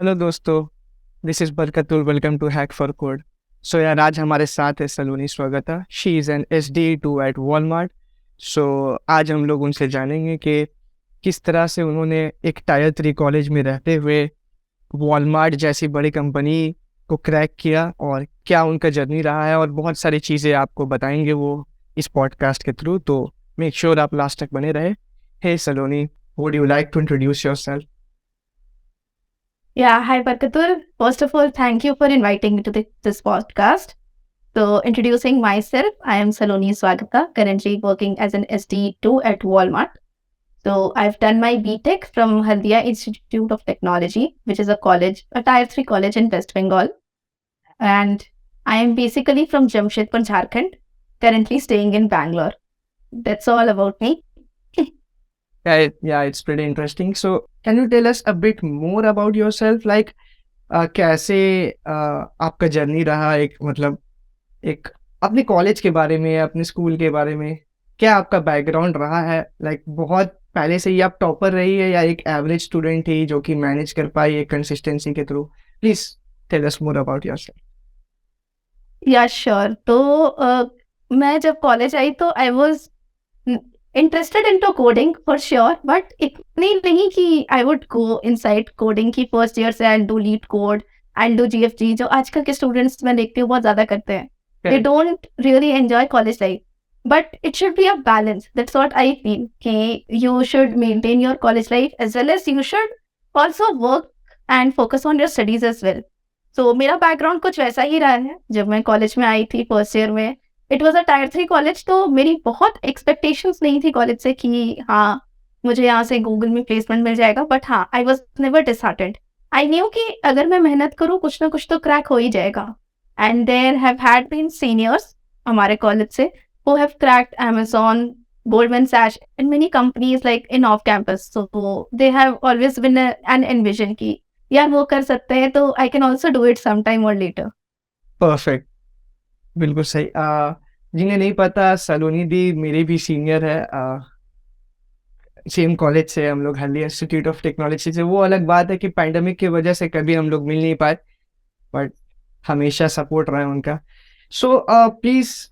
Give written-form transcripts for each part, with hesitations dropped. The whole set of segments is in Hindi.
हेलो दोस्तों, this is Barkatul. Welcome to hack for code. So यार, आज हमारे साथ है Saloni Swagata. She is an SD2 at Walmart. So आज हम लोग उनसे जानेंगे कि किस तरह से उन्होंने एक टायर 3 कॉलेज में रहते हुए वॉलमार्ट जैसी बड़ी कंपनी को क्रैक किया और क्या उनका जर्नी रहा है, और बहुत सारी चीज़ें आपको बताएंगे वो इस पॉडकास्ट के थ्रू। तो मेक श्योर आप लास्ट तक बने रहे। Hey Saloni, would you like to introduce yourself? Yeah, hi Barkatul. First of all, thank you for inviting me to this podcast. So, introducing myself, I am Saloni Swagata, currently working as an SD2 at Walmart. So, I've done my BTech from Haldia Institute of Technology, which is a Tier 3 college in West Bengal. And I am basically from Jamshedpur, Jharkhand, currently staying in Bangalore. That's all about me. Yeah, it's pretty interesting. So, can you tell us a bit more about yourself? Like, कैसे आपका जर्नी रहा, एक मतलब एक अपने कॉलेज के बारे में, अपने स्कूल के बारे में, क्या आपका बैकग्राउंड रहा है? लाइक बहुत पहले से ही आप टॉपर रही है या एक एवरेज स्टूडेंट थी जो कि मैनेज कर पाई एक कंसिस्टेंसी के through? Please tell us more about yourself. Yeah sure. मैं जब कॉलेज आई तो I was interested into coding for sure, but इतनी नहीं कि I would go inside coding की फर्स्ट ईयर से I do LeetCode, I do GFG, जो आजकल के स्टूडेंट्स मैं देखती हूँ बहुत ज्यादा करते हैं. They don't really enjoy college life, but it should be a balance. That's what I feel कि you should maintain your college life as well as you should also work and focus on your studies as well. तो मेरा बैकग्राउंड कुछ वैसा ही रहा है. जब मैं कॉलेज में आई थी फर्स्ट ईयर में, it was a tier 3 college, तो मेरी बहुत एक्सपेक्टेशंस नहीं थी कॉलेज से कि हाँ मुझे यहाँ से गूगल में प्लेसमेंट मिल जाएगा. बट हाँ, I was never disheartened. I knew कि अगर मैं मेहनत करूँ कुछ ना कुछ तो क्रैक हो ही जाएगा. And there have had been seniors हमारे कॉलेज से who have cracked Amazon, Goldman Sachs, and many companies like in off campus. So they have always been an envision कि यार वो कर सकते हैं तो I can also do it sometime or later. Perfect, बिल्कुल सही। जिन्हें नहीं पता, सलोनी दी मेरी भी सीनियर है। सेम कॉलेज से हम लोग, हल्दी इंस्टीट्यूट ऑफ टेक्नोलॉजी से। वो अलग बात है कि पैंडमिक की वजह से कभी हम लोग मिल नहीं पाए, बट हमेशा सपोर्ट रहा है उनका। सो प्लीज,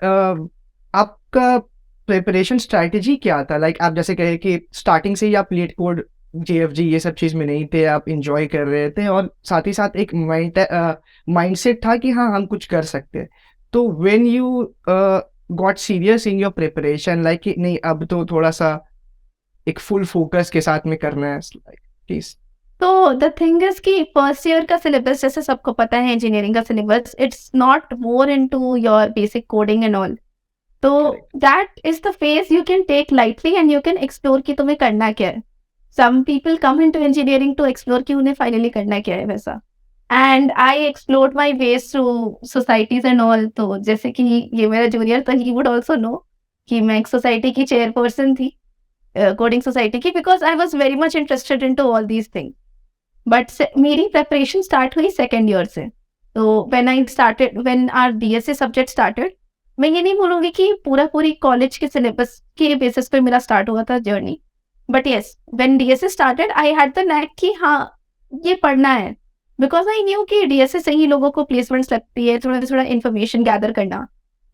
आपका प्रिपरेशन स्ट्रैटेजी क्या था? लाइक आप जैसे कहे कि स्टार्टिंग से ही आप लीड कोड, JFG ये सब चीज़ में नहीं थे, आप इंजॉय कर रहे थे और साथ ही साथ एक माइंडसेट था कि हाँ हम कुछ कर सकते हैं। तो when you got serious in your preparation, like कि नहीं अब तो थोड़ा सा एक फुल फोकस के साथ में करना है, लाइक प्लीज। तो द थिंग इज कि फर्स्ट ईयर का सिलेबस जैसे सबको पता है, इंजीनियरिंग का syllabus, it's not more into your basic coding and all. तो that is the phase you can take lightly and you can explore कि तुम्हें करना क्या है. Some people come into engineering to explore कि उन्हें फाइनली करना क्या है वैसा. And I explored my ways through societies and all. तो जैसे कि ये मेरा जूनियर था, ही वुड ऑल्सो नो कि मैं एक सोसाइटी की चेयरपर्सन थी, कोडिंग सोसाइटी की, because I was very much interested in to all these things. But मेरी प्रेपरेशन स्टार्ट हुई सेकेंड ईयर से. तो when our BSc subject started, मैं ये नहीं बोलूंगी कि पूरी कॉलेज के सिलेबस के बेसिस पे मेरा स्टार्ट हुआ था journey. But yes, when DSc started I had the knack कि हाँ ये पढ़ना है, बिकॉज आई न्यू कि DSc से ही लोगों को प्लेसमेंट्स लगती है, थोड़ा थोड़ा इन्फॉर्मेशन गैदर करना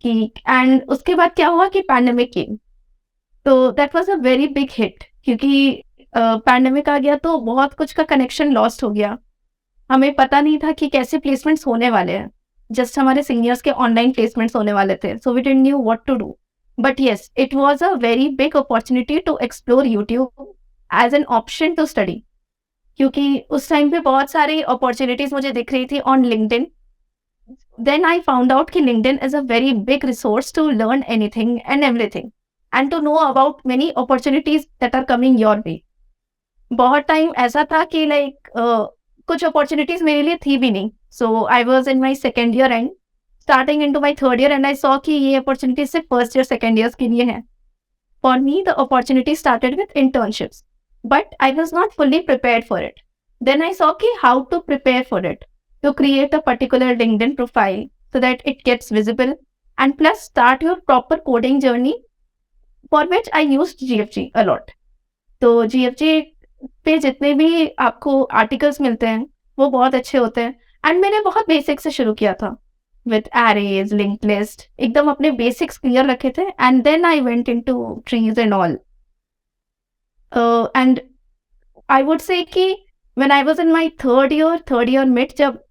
कि. एंड उसके बाद क्या हुआ कि पैंडेमिक केम. तो that was a very big hit, क्योंकि पैंडेमिक आ गया तो बहुत कुछ का कनेक्शन लॉस्ट हो गया. हमें पता नहीं था कि कैसे प्लेसमेंट्स होने वाले हैं. जस्ट हमारे सीनियर्स के ऑनलाइन प्लेसमेंट्स होने वाले थे, so we didn't knew what to do. But yes, it was a very big opportunity to explore YouTube as an option to study, क्योंकि उस टाइम पे बहुत सारी अपॉर्चुनिटीज मुझे दिख रही थी on LinkedIn. Then I found out कि LinkedIn is a very big resource to learn anything and everything and to know about many opportunities that are coming your way. बहुत टाइम ऐसा था कि लाइक कुछ अपॉर्चुनिटीज मेरे लिए थी भी नहीं. So I was in my second year and starting into my third year, and I saw कि ये अपॉर्चुनिटीज सिर्फ फर्स्ट ईयर सेकंड ईयर्स के लिए हैं. For me the opportunity started with internships, but I was not fully prepared for it. Then I saw कि how to prepare for it, to create a particular LinkedIn profile so that it gets visible, and plus start your proper coding journey, for which I used GFG a lot. तो GFG पे जितने भी आपको आर्टिकल्स मिलते हैं वो बहुत अच्छे होते हैं। एंड मैंने बहुत बेसिक से शुरू किया था विथ एरेज, लिंक्ड लिस्ट, एकदम अपने बेसिक्स क्लियर रखे थे, and then I went into trees and all. And I would say कि when I was in my third year mid, जब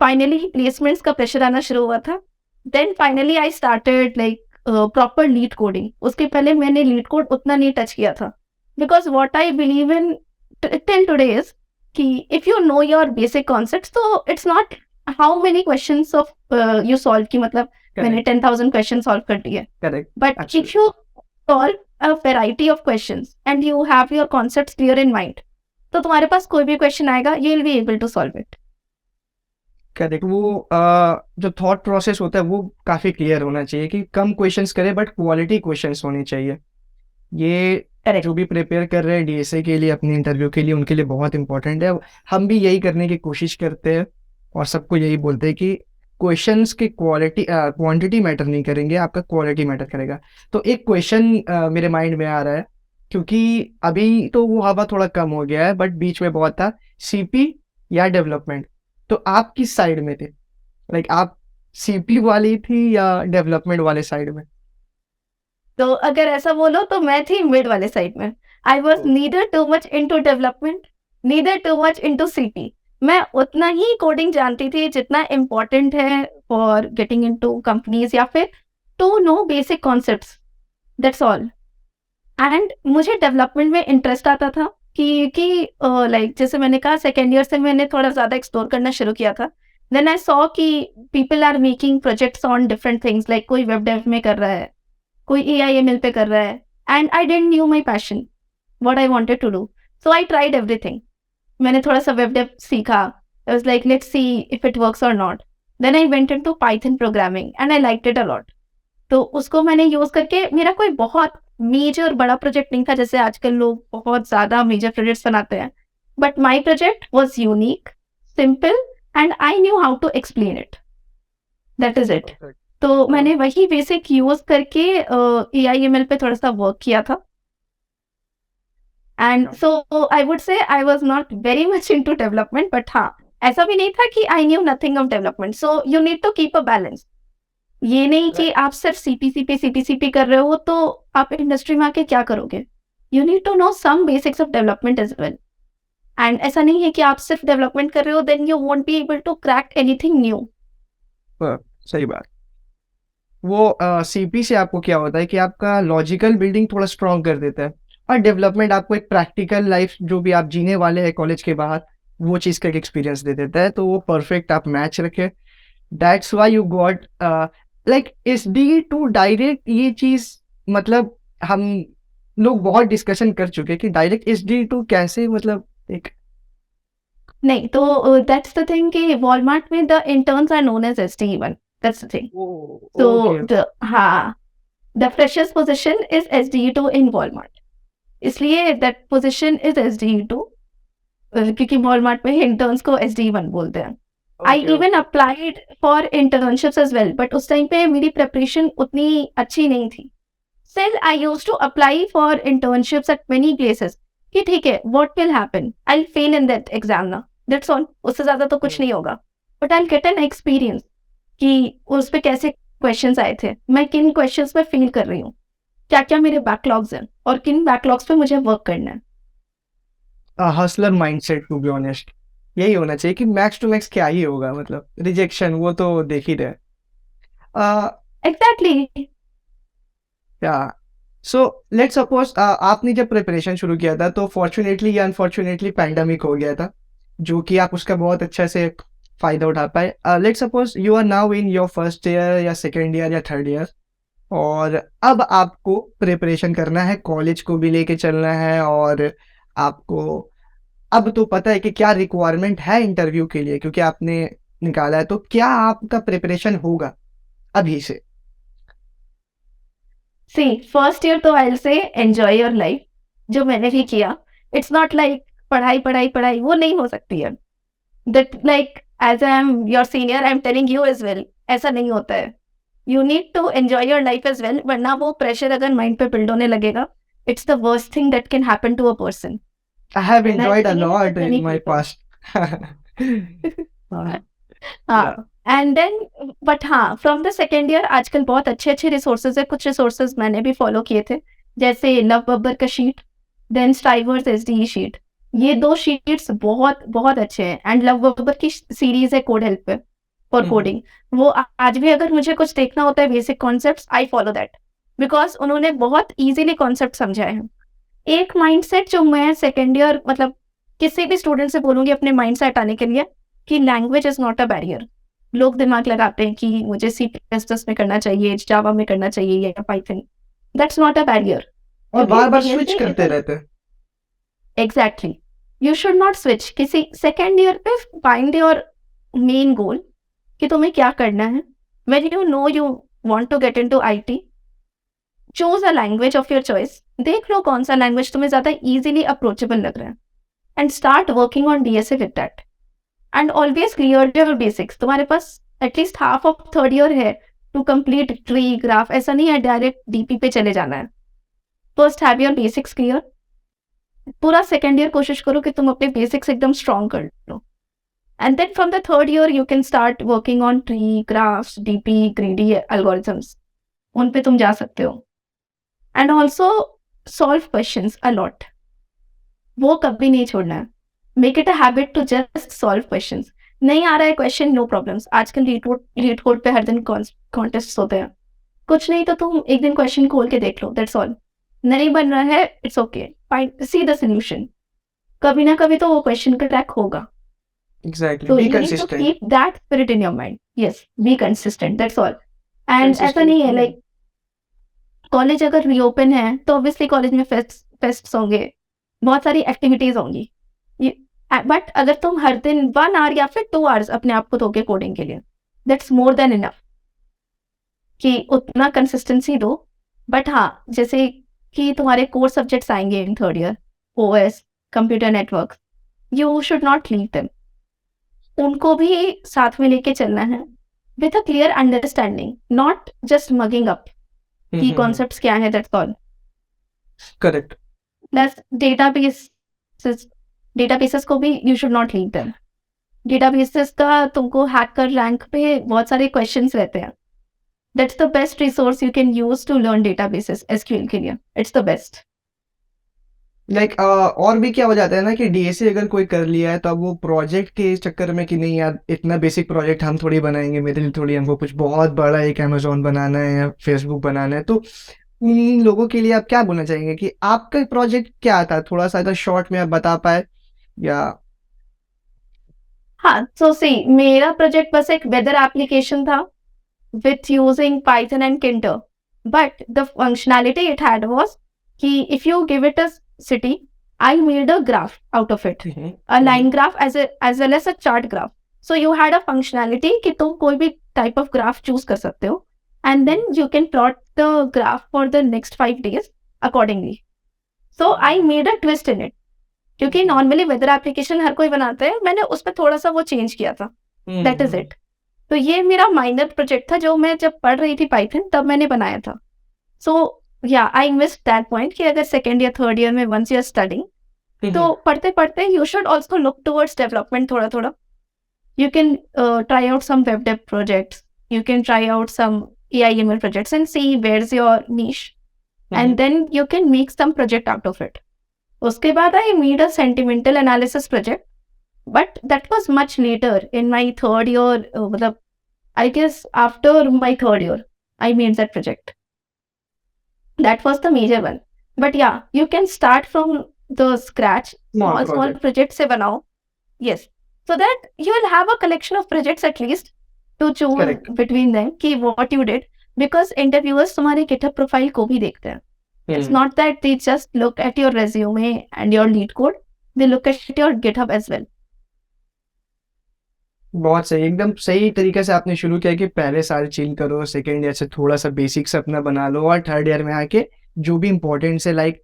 फाइनली प्लेसमेंट्स का प्रेशर आना शुरू हुआ था, then finally I started like proper leet coding. उसके पहले मैंने लीड कोड उतना नहीं टच किया था, because what I believe in till today is कि if you know your basic concepts, तो it's not how many questions of you solve, की मतलब मैंने 10,000 क्वेश्चन सॉल्व कर दिए, correct. But if you solve a variety of questions and you have your concepts clear in mind, तो तुम्हारे पास कोई भी क्वेश्चन आएगा, you will be able to solve it. Correct. वो जो थॉट प्रोसेस होता है वो काफ़ी क्लियर होना चाहिए कि कम क्वेश्चंस करें बट क्वालिटी क्वेश्चंस होने चाहिए। ये करेक्ट। जो भी प्रिपेयर कर रहे हैं डीएसए के लिए, अपने इंटरव्यू के लिए, उनके लिए बहुत इंपॉर्टेंट है। हम भी यही करने की कोशिश करते हैं और सबको यही बोलते हैं कि क्वेश्चंस की क्वांटिटी मैटर नहीं करेंगे, आपका क्वालिटी मैटर करेगा। तो एक क्वेश्चन मेरे माइंड में आ रहा है, क्योंकि अभी तो वो हवा थोड़ा कम हो गया है, बट बीच में बहुत था, सीपी या डेवलपमेंट। तो आप किस साइड में थे? लाइक आप सीपी वाली थी या डेवलपमेंट वाले साइड में? तो अगर ऐसा बोलो तो मैं थी मिड वाले साइड में। I was neither too much into development, neither too much into CP. मैं उतना ही कोडिंग जानती थी जितना इम्पोर्टेंट है फॉर गेटिंग इनटू कंपनीज, या फिर to know basic concepts, that's all. And मुझे डेवलपमेंट में इंटरेस्ट आता था क्योंकि लाइक जैसे मैंने कहा, सेकेंड ईयर से मैंने थोड़ा ज़्यादा एक्सप्लोर करना शुरू किया था। देन आई सॉ कि people are making projects on different things, like कोई वेब डेव में कर रहा है, कोई AIML पे कर रहा है, and I didn't knew my passion, what I wanted to do. So I tried everything. मैंने थोड़ा सा वेब डेव सीखा, I was like let's see if it works और not. Then I went into Python programming and I liked it a lot. तो उसको मैंने यूज करके, मेरा कोई बहुत मेजर बड़ा प्रोजेक्ट नहीं था जैसे आजकल लोग बहुत ज्यादा मेजर प्रोजेक्ट्स बनाते हैं, but my project was unique, simple, and I knew how to explain it, that is it. तो मैंने वही बेसिक यूज करके AIML पे थोड़ा सा वर्क किया था। And so I would say I was not very much into development, but हाँ, ऐसा भी नहीं था कि I knew nothing of development. So you need to keep a balance. ये नहीं कि आप सिर्फ CPCP कर रहे हो तो आप इंडस्ट्री में आके क्या करोगे। You need to know some basics of development as well. And ऐसा नहीं है कि आप सिर्फ डेवलपमेंट कर रहे हो then you won't be able to crack anything new. सही बात। वो सीपी से आपको क्या होता है कि आपका लॉजिकल बिल्डिंग थोड़ा स्ट्रॉन्ग कर देता है, और डेवलपमेंट आपको एक प्रैक्टिकल लाइफ जो भी आप जीने वाले हैं कॉलेज के बाहर, वो चीज़ का एक एक्सपीरियंस दे देता है। तो वो परफेक्ट आप मैच रखे। That's why you got like SD to direct. ये चीज़ मतलब हम लोग बहुत डिस्कशन कर चुके हैं कि डायरेक्ट SD टू कैसे, मतलब एक नहीं, तो दैट्स द थिंग कि वॉलमार्ट में the interns are known as SD1, that's the thing. तो ओके। हाँ, the freshers position is SD2 in Walmart, इसलिए दैट पोजीशन इज SD2, क्योंकि वॉलमार्ट में इंटर्न्स को SD1 बोलते हैं। I even applied for internships as well, but उस टाइम पे मेरी प्रिपरेशन उतनी अच्छी नहीं थी। Still, I used to apply for internships at many places. कि ठीक है, what will happen? I'll fail in that exam ना, that's all. उससे ज़्यादा तो कुछ नहीं होगा, but I'll get an experience कि उस पे कैसे questions आए थे, मैं किन questions पे fail कर रही हूँ, क्या क्या मेरे backlogs हैं और किन backlogs पे मुझे work करना है। Hustler mindset, to be honest यही होना चाहिए कि मैक्स टू मैक्स क्या ही होगा, मतलब रिजेक्शन वो तो देख ही रहे। Exactly. या सो लेट्स सपोज आपने जब प्रिपरेशन शुरू किया था तो फॉर्चुनेटली या अनफॉर्चुनेटली पैंडमिक हो गया था, जो कि आप उसका बहुत अच्छा से फायदा उठा पाए। Let's suppose you are now in your first year या सेकेंड ईयर या थर्ड ईयर, और अब आपको प्रिपरेशन करना है, कॉलेज को भी लेके चलना है, और आपको अब तो पता है कि क्या रिक्वायरमेंट है इंटरव्यू के लिए, क्योंकि आपने निकाला है। तो क्या आपका प्रिपरेशन होगा अभी से? See, first year तो I'll say enjoy your life, जो मैंने भी किया। It's not like पढ़ाई पढ़ाई पढ़ाई, वो नहीं हो सकती है। That like as I am your senior, I'm telling you as well, ऐसा नहीं होता है। You need to enjoy your life as well, वरना वो प्रेशर अगर माइंड पे बिल्ड होने लगेगा, it's the worst thing that can happen to a person. I have And I've enjoyed a seen it with lot many in my people. past. हाँ, या हाँ, एंड देन बट हाँ, फ्रॉम द सेकेंड ईयर आजकल बहुत अच्छे-अच्छे रिसोर्सेज़ है, कुछ रिसोर्सेज़ मैंने भी फॉलो किए थे, जैसे लव बब्बर का शीट, देन स्टाइवर्स एसडीई शीट। ये 2 शीट्स बहुत, बहुत अच्छे हैं एंड लव बब्बर की सीरीज़ है कोड हेल्प पे फॉर कोडिंग। वो आज भी अगर मुझे कुछ देखना होता है basic concepts, I follow that because उन्होंने बहुत ईज़िली कॉन्सेप्ट समझाए हैं। एक माइंडसेट जो मैं सेकंड ईयर मतलब किसी भी स्टूडेंट से बोलूँगी अपने माइंड से हटाने के लिए कि language is not a barrier. लोग दिमाग लगाते हैं कि मुझे सी प्लस प्लस में करना चाहिए, जावा में करना चाहिए या Python. That's not a barrier और क्योंकि बार-बार स्विच डीएसए इज़ करते अ रहते हैं। Exactly you should not switch किसी सेकंड ईयर पे फाइंड योर मेन गोल कि तुम्हें क्या करना है। When you know you want to get into IT, choose a language of your choice. देख लो कौन सा लैंग्वेज तुम्हें ज़्यादा ईज़िली अप्रोचेबल लग रहा है and start working on DSA with that. And always clear your basics. तुम्हारे पास at least half of third year है टू कंप्लीट ट्री ग्राफ। ऐसा नहीं है डायरेक्ट डीपी पे चले जाना है। First have your basics clear. पूरा सेकेंड ईयर कोशिश करो कि तुम अपने बेसिक्स एकदम स्ट्रॉन्ग कर लो and then from the third year you can start working on tree graphs DP greedy algorithms. उन पे तुम जा सकते हो and also solve questions a lot. वो कभी नहीं छोड़ना है। Make it a habit to just solve questions. नहीं आ रहा है क्वेश्चन, नो प्रॉब्लम्स। आजकल लीड कोड पे हर दिन कॉन्टेस्ट होते हैं। कुछ नहीं तो तुम एक दिन क्वेश्चन खोल के देख लो, दैट्स ऑल। नहीं बन रहा है, it's okay, find see the solution. कभी ना कभी तो वो क्वेश्चन का क्रैक होगा। एग्ज़ैक्टली, तो be you need to consistent. Keep that spirit in your mind. Yes, be consistent, that's all. And ऐसा नहीं है कंसिस्टेंसी। लाइक कॉलेज अगर रीओपन है तो ऑब्वियसली कॉलेज में फेस्ट्स होंगे, बहुत सारी एक्टिविटीज होंगी। बट अगर तुम हर दिन 1 आवर या फिर 2 आवर्स अपने आप को दोगे कोडिंग के लिए, दैट्स मोर देन इनफ कि उतना कंसिस्टेंसी दो। बट हाँ, जैसे कि तुम्हारे कोर सब्जेक्ट्स आएंगे in third year, OS, computer network, you should not leave them. उनको भी साथ में लेके चलना है with a clear understanding, not just mugging up की कॉन्सेप्ट्स क्या है, that's all. Correct. Plus databases को भी you should not leave them. Databases का तुमको हैकर रैंक पे बहुत सारे क्वेश्चंस रहते हैं। That's the best resource you can use to learn databases SQL के लिए। It's the best. लाइक और भी क्या हो जाता है ना कि डीएसए अगर कोई कर लिया है तो अब वो प्रोजेक्ट के चक्कर में कि नहीं यार इतना बेसिक प्रोजेक्ट हम थोड़ी बनाएंगे, मेरे लिए थोड़ी, हमको कुछ बहुत बड़ा एक अमेजोन बनाना है या फेसबुक बनाना है। तो उन लोगों के लिए आप क्या बोलना चाहेंगे कि आपका प्रोजेक्ट क्या था, थोड़ा सा अगर शॉर्ट में आप बता पाए या। हाँ, सो सी मेरा प्रोजेक्ट बस एक वेदर एप्लीकेशन था with using Python and Kinter. But the functionality it had was कि if you give it a city, I made a graph out of it, a line graph as well as a chart graph. So you had a functionality कि तुम कोई भी type of graph choose कर सकते हो and then you can plot the graph for the next 5 days accordingly. So I made a twist in it. क्योंकि नॉर्मली वेदर एप्लीकेशन हर कोई बनाता है, मैंने उस पर थोड़ा सा वो चेंज किया था। That is it. तो ये मेरा माइनर प्रोजेक्ट था जो मैं जब पढ़ रही थी पाइथन तब मैंने बनाया था। सो या आई मिस्ड दैट पॉइंट कि अगर सेकेंड या थर्ड ईयर में वंस यू आर स्टडिंग तो पढ़ते पढ़ते you should also look towards development थोड़ा थोड़ा। You can try out some web dev projects, you can try out some AIML projects and see where's your niche and then you can make some project out of it. उसके बाद I made a sentimental analysis project, but that was much later in my third year. मतलब I guess after my third year, I made that project. That was the major one. But yeah, you can start from the scratch. Small project से बनाओ. Yes. So that you will have a collection of projects at least to choose Correct. between them कि what you did. Because interviewers तुम्हारे GitHub profile को भी देखते हैं. It's not that they just look at your resume and your lead code. They look at your GitHub as well. बहुत सही, एकदम सही तरीके से आपने शुरू किया कि पहले साल चिल करो, सेकंड ईयर से थोड़ा सा बेसिक्स अपना बना लो और थर्ड ईयर में आके जो भी इम्पोर्टेंट्स है लाइक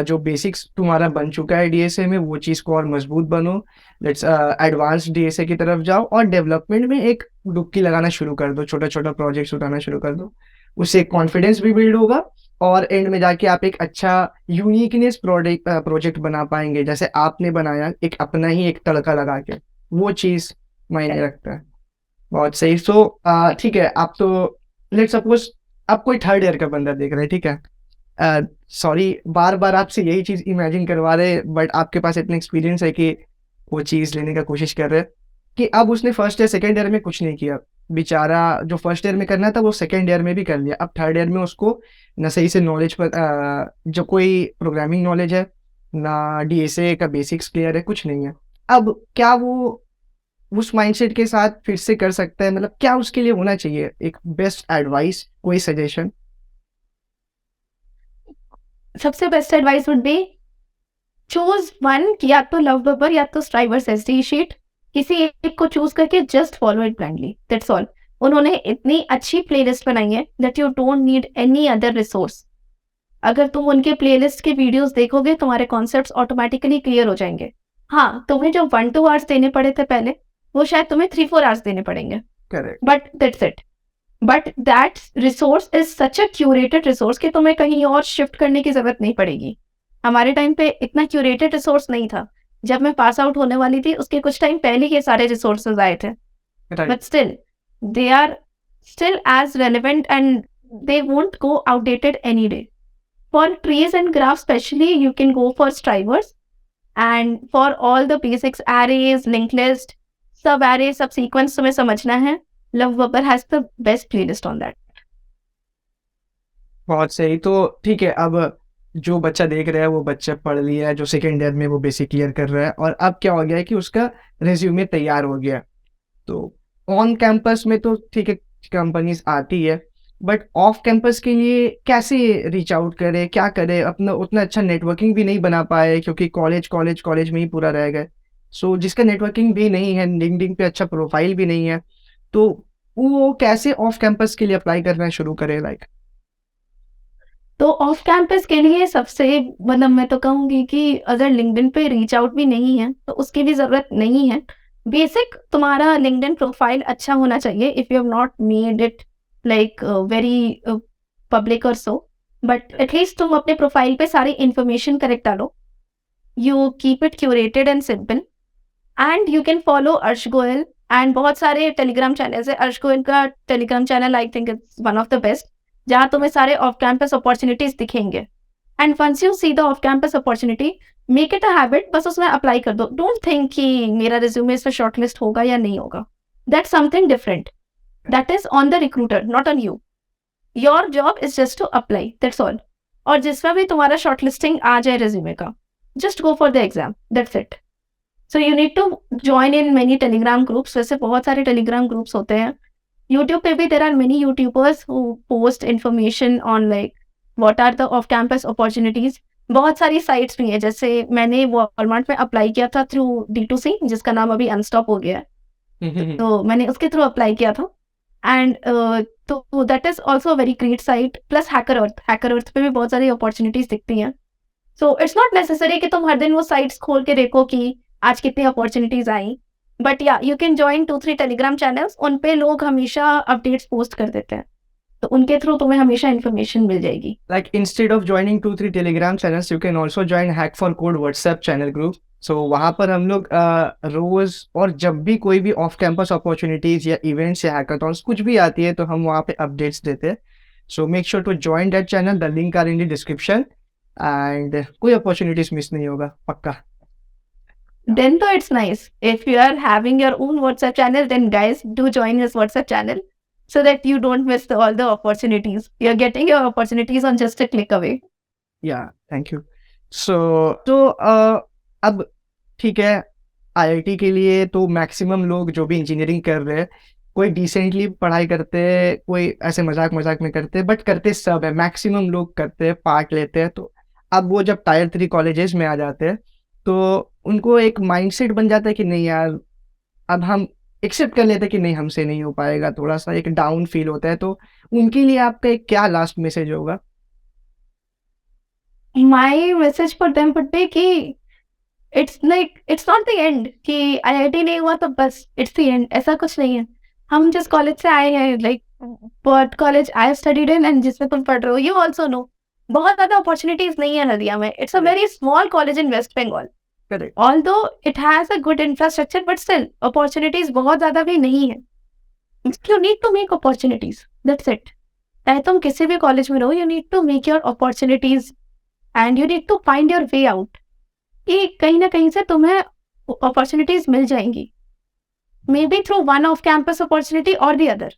जो बेसिक्स तुम्हारा बन चुका है डीएसए में वो चीज़ को और मजबूत बनो। लेट्स एडवांस डीएसए की तरफ जाओ और डेवलपमेंट में एक डुबकी लगाना शुरू कर दो, छोटा छोटा प्रोजेक्ट्स उठाना शुरू कर दो। उससे कॉन्फिडेंस भी बिल्ड होगा और एंड में जाके आप एक अच्छा यूनिकनेस प्रोजेक्ट बना पाएंगे जैसे आपने बनाया, एक अपना ही एक तड़का लगा के। वो चीज़ मायने रखता है। बहुत सही। सो ठीक है, आप तो लेट्स सपोज़ आप कोई थर्ड ईयर का बंदा देख रहे हैं, ठीक है? सॉरी बार-बार आपसे यही चीज़ इमेजिन करवा रहे हैं, बट आपके पास इतना एक्सपीरियंस है कि वो चीज़ लेने का कोशिश कर रहे हैं कि अब उसने फर्स्ट या सेकंड ईयर में कुछ नहीं किया। बेचारा जो फर्स्ट ईयर में करना था वो सेकंड ईयर में भी कर लिया। अब थर्ड ईयर में उसको ना सही से नॉलेज जो कोई प्रोग्रामिंग नॉलेज है, ना डीएसए का बेसिक्स क्लियर है, कुछ नहीं है। अब क्या वो उस माइंडसेट के साथ फिर से कर सकता है? मतलब क्या उसके लिए होना चाहिए? एक बेस्ट एडवाइस, कोई सजेशन? सबसे best advice would be choose one, या तो लव बबर या तो स्ट्राइवर्स एसडी शीट, किसी एक को चूज करके just follow it blindly, that's all. उन्होंने इतनी अच्छी प्लेलिस्ट बनाई है that you don't need any other resource. अगर तुम उनके प्लेलिस्ट के वीडियोस देखोगे तुम्हारे कॉन्सेप्ट्स ऑटोमेटिकली क्लियर हो जाएंगे। हाँ, तुम्हें जो 1-2 आवर्स देने पड़े थे पहले, वो शायद तुम्हें 3-4 आवर्स देने पड़ेंगे, correct. But that's it. But that resource is such a curated resource कि तुम्हें कहीं और शिफ्ट करने की जरूरत नहीं पड़ेगी। हमारे टाइम पे इतना क्यूरेटेड रिसोर्स नहीं था। जब मैं पास आउट होने वाली थी उसके कुछ टाइम पहले ये सारे रिसोर्सेज आए थे, right. but still they are still as relevant and they won't go outdated any day. For trees and graphs especially, you can go for strivers, and for all the basics, arrays, linked list, sub array, sub sequence तुम्हें समझना है, Lovebubble has the best playlist on that. बहुत सही। तो ठीक है, अब जो बच्चा देख रहा है वो बच्चा पढ़ लिया है, जो सेकंड ईयर में वो बेसिक क्लियर कर रहा है और अब क्या हो गया है कि उसका रिज्यूमे तैयार हो गया। तो ऑन कैंपस में तो ठीक है कंपनीज आती है, बट ऑफ कैंपस के लिए कैसे रीच आउट करे, क्या करे? अपना उतना अच्छा नेटवर्किंग भी नहीं बना पाए क्योंकि कॉलेज कॉलेज कॉलेज में ही पूरा रह गए। सो जिसका नेटवर्किंग भी नहीं है, लिंक्डइन पे अच्छा प्रोफाइल भी नहीं है, तो वो कैसे ऑफ कैंपस के लिए अप्लाई करना शुरू करे? लाइक तो ऑफ कैंपस के लिए सबसे मतलब मैं तो कहूंगी कि अगर लिंक्डइन पे रीच आउट भी नहीं है तो उसकी भी जरूरत नहीं है। बेसिक तुम्हारा लिंक्डइन प्रोफाइल अच्छा होना चाहिए if you have not made it like very public और सो, बट एटलीस्ट तुम अपने प्रोफाइल पे सारी इंफॉर्मेशन करेक्ट डालो। You keep it curated and simple, and you can follow अर्श गोयल, एंड बहुत सारे टेलीग्राम चैनल्स है। अर्श गोयल का Telegram channel I think it's one of the best, जहाँ तुम्हें सारे ऑफ कैंपस अपॉर्चुनिटीज दिखेंगे। And once you see the off campus opportunity, make it a habit, बस उसमें अप्लाई कर दो। डोंट थिंक कि मेरा रिज्यूमे इस पर शॉर्टलिस्ट होगा या नहीं होगा। That's something different, that is on the recruiter, not on you. Your job is just to apply, that's all. और जिसमें भी तुम्हारा शॉर्टलिस्टिंग आ जाए रिज्यूमे का, just go for the exam, that's it. So you need to join in many Telegram groups. वैसे बहुत सारे टेलीग्राम ग्रुप्स होते हैं। YouTube पे भी there are many YouTubers who post information on like what are the off campus opportunities. बहुत सारी साइट्स भी हैं, जैसे मैंने वॉलमार्ट में अप्लाई किया था थ्रू D2C, जिसका नाम अभी अनस्टॉप हो गया है, तो मैंने उसके थ्रू अप्लाई किया था। एंड तो that is also very great site. Plus HackerEarth पे भी बहुत सारी अपॉर्चुनिटीज दिखती हैं। सो इट्स नॉट नेसेसरी कि तुम हर दिन वो साइट्स खोल के देखो कि आज कितनी अपॉर्चुनिटीज आई, बट या you can join 2-3 Telegram channels. उन पे लोग हमेशा अपडेट्स पोस्ट कर देते हैं, तो उनके थ्रू तुम्हें हमेशा इन्फॉर्मेशन मिल जाएगी। like instead of joining 2-3 telegram channels you can also join hack for code whatsapp channel group. so वहाँ पर हम लोग रोज और जब भी कोई भी ऑफ कैंपस अपॉर्चुनिटीज या इवेंट्स या हैकाथॉन्स कुछ भी आती है तो हम वहाँ पे अपडेट्स देते हैं। So make sure to join that channel, the link are in the description, and कोई अपॉर्चुनिटीज मिस नहीं होगा पक्का। Then though it's nice. If you are having your own WhatsApp channel, then guys do join his WhatsApp channel so that you don't miss all the opportunities. You're getting your opportunities on just a click away. या थैंक यू। सो तो अब ठीक है, आईआईटी के लिए तो मैक्सिमम लोग जो भी इंजीनियरिंग कर रहे हैं कोई डिसेंटली पढ़ाई करते हैं, कोई ऐसे मजाक मजाक में करते हैं, बट करते सब है, मैक्सिमम लोग करते हैं, पार्ट लेते हैं। तो अब वो जब टायर 3 कॉलेजेस में आ जाते हैं तो उनको एक माइंडसेट बन जाता है कि नहीं यार, अब हम एक्सेप्ट कर लेते हैं कि नहीं हमसे नहीं हो पाएगा, थोड़ा सा एक डाउन फील होता है। तो उनके लिए आपका एक क्या लास्ट मैसेज होगा? My message for them would be कि it's not the end कि IIT नहीं हुआ तो बस it's the end, ऐसा कुछ नहीं है। हम जिस कॉलेज से आए हैं, like what college I have studied in and जिसमें तुम पढ़ रहे हो, you also know, बहुत ज़्यादा अपॉर्चुनिटीज नहीं है नदिया में। It's a very small college in West Bengal, correct although it has a good infrastructure but still opportunities बहुत ज़्यादा भी नहीं है. You need to make opportunities, that's it. चाहे तुम किसी भी कॉलेज में रहो, you need to make your opportunities and you need to find your way out. कि कहीं ना कहीं से तुम्हें अपॉर्चुनिटीज मिल जाएंगी, may be through one of campus opportunity और the other.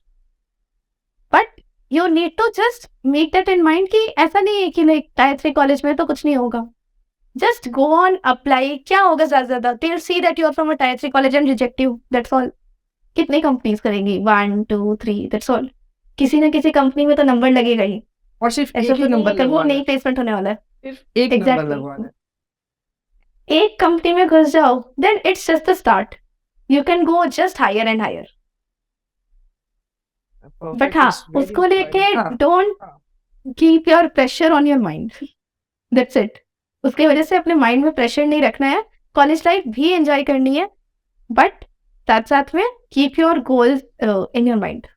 But you need to just make that in mind कि ऐसा नहीं है कि लाइक टायर 3 कॉलेज में तो कुछ नहीं होगा. Just go on apply. क्या होगा ज्यादा, they will see that you are from a tier 3 college and reject you, that's all. कितनी कंपनीज करेंगी, 1 2 3, दैट्स ऑल. किसी ना किसी कंपनी में तो नंबर लगेगा ही. और सिर्फ ऐसा एक ही तो नहीं नंबर है कि वो लगवाना नई है, प्लेसमेंट होने वाला है. सिर्फ एक नंबर Exactly. लगवाना है. एक कंपनी में घुस जाओ, then it's just the start. You can go just higher and higher. But Perfect, हाँ, it's very उसको लेके inspiring. हाँ, डोंट हाँ. Keep your pressure on your mind, that's it. उसकी वजह से अपने माइंड में प्रेशर नहीं रखना है. कॉलेज लाइफ भी एंजॉय करनी है, बट साथ साथ में keep your goals in your mind.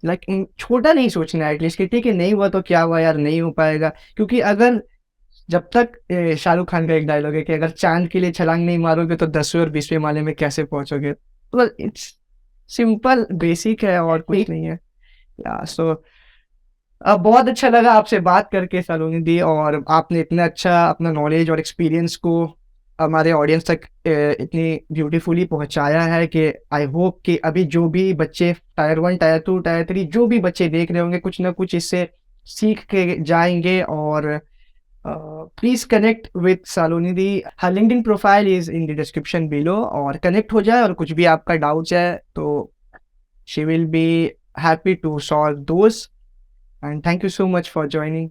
Like छोटा नहीं सोचना है एटलीस्ट कि ठीक है नहीं हुआ तो क्या हुआ यार, नहीं हो पाएगा. क्योंकि अगर जब तक शाहरुख खान का एक डायलॉग है कि अगर चांद के लिए छलांग नहीं मारोगे तो 10वें और 20वें माले में कैसे पहुंचोगे. तो इट्स सिंपल बेसिक है और कुछ नहीं है. सो बहुत अच्छा लगा आपसे बात करके सलोनी दी, और आपने इतना अच्छा अपना नॉलेज और एक्सपीरियंस को हमारे ऑडियंस तक इतनी ब्यूटीफुली पहुंचाया है कि आई होप कि अभी जो भी बच्चे टायर 1 टायर 2 टायर 3 जो भी बच्चे देख रहे होंगे कुछ ना कुछ इससे सीख के जाएंगे. और please connect with Saloni di. Her LinkedIn profile is in the description below, और कनेक्ट हो जाए. और कुछ भी आपका डाउट्स है तो she will be happy to solve those. And thank you so much for joining.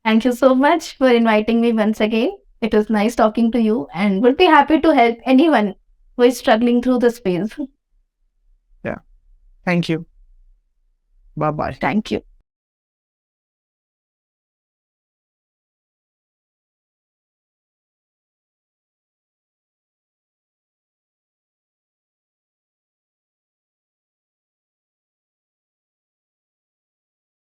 Thank you so much for inviting me once again. It was nice talking to you and would be happy to help anyone who is struggling through this phase. Yeah. Thank you. Bye bye. Thank you.